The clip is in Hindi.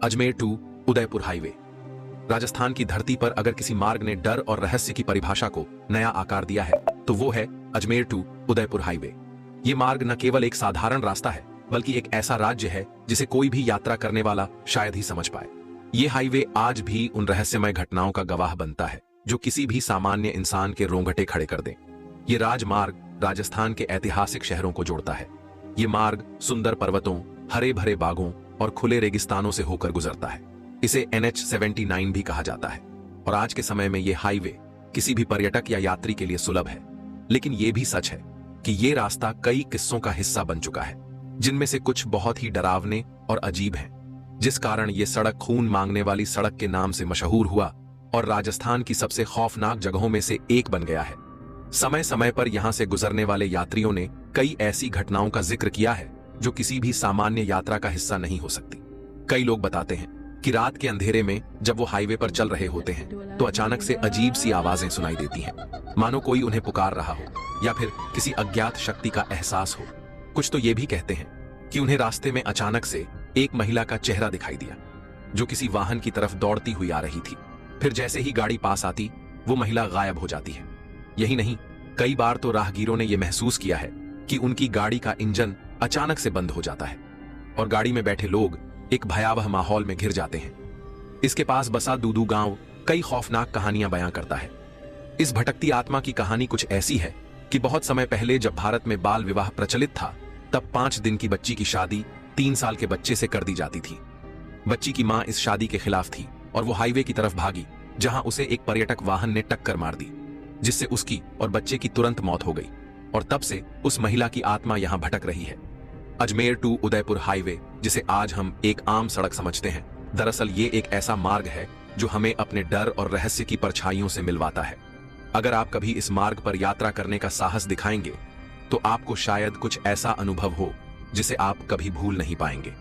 Ajmer to Udaipur highway. राजस्थान की धरती पर अगर किसी मार्ग ने डर और रहस्य की परिभाषा को नया आकार दिया है तो वो है अजमेर टू उदयपुर हाईवे। ये मार्ग न केवल एक साधारण रास्ता है बल्कि एक ऐसा राज्य है जिसे कोई भी यात्रा करने वाला शायद ही समझ पाए। ये हाईवे आज भी उन रहस्यमय घटनाओं का गवाह बनता है जो किसी भी सामान्य इंसान के रोंगटे खड़े कर दें। ये राजमार्ग राजस्थान के ऐतिहासिक शहरों को जोड़ता है। ये मार्ग सुंदर पर्वतों, हरे भरे बागों और खुले रेगिस्तानों से होकर गुजरता है। इसे NH-79 भी कहा जाता है और आज के समय में यह हाईवे किसी भी पर्यटक या यात्री के लिए सुलभ है। लेकिन यह भी सच है कि यह रास्ता कई किस्सों का हिस्सा बन चुका है, जिनमें से कुछ बहुत ही डरावने और अजीब हैं, जिस कारण यह सड़क खून मांगने वाली सड़क के नाम से मशहूर हुआ और राजस्थान की सबसे खौफनाक जगहों में से एक बन गया है। समय समय पर यहां से गुजरने वाले यात्रियों ने कई ऐसी घटनाओं का जिक्र किया है जो किसी भी सामान्य यात्रा का हिस्सा नहीं हो सकती। कई लोग बताते हैं कि रात के अंधेरे में जब वो हाईवे पर चल रहे होते हैं तो अचानक से अजीब सी आवाजें सुनाई देती हैं, मानो कोई उन्हें पुकार रहा हो या फिर किसी अज्ञात शक्ति का एहसास हो। कुछ तो ये भी कहते हैं कि उन्हें रास्ते में अचानक से एक महिला का चेहरा दिखाई दिया जो किसी वाहन की तरफ दौड़ती हुई आ रही थी। फिर जैसे ही गाड़ी पास आती वो महिला गायब हो जाती है। यही नहीं, कई बार तो राहगीरों ने यह महसूस किया है कि उनकी गाड़ी का इंजन अचानक से बंद हो जाता है और गाड़ी में बैठे लोग एक भयावह माहौल में घिर जाते हैं। इसके पास बसा दूदू गांव कई खौफनाक कहानियां बयां करता है। इस भटकती आत्मा की कहानी कुछ ऐसी है कि बहुत समय पहले जब भारत में बाल विवाह प्रचलित था तब 5 दिन की बच्ची की शादी 3 साल के बच्चे से कर दी जाती थी। बच्ची की मां इस शादी के खिलाफ थी और वो हाईवे की तरफ भागी, जहां उसे एक पर्यटक वाहन ने टक्कर मार दी, जिससे उसकी और बच्चे की तुरंत मौत हो गई और तब से उस महिला की आत्मा यहां भटक रही है। अजमेर टू उदयपुर हाईवे, जिसे आज हम एक आम सड़क समझते हैं, दरअसल ये एक ऐसा मार्ग है जो हमें अपने डर और रहस्य की परछाइयों से मिलवाता है। अगर आप कभी इस मार्ग पर यात्रा करने का साहस दिखाएंगे तो आपको शायद कुछ ऐसा अनुभव हो जिसे आप कभी भूल नहीं पाएंगे।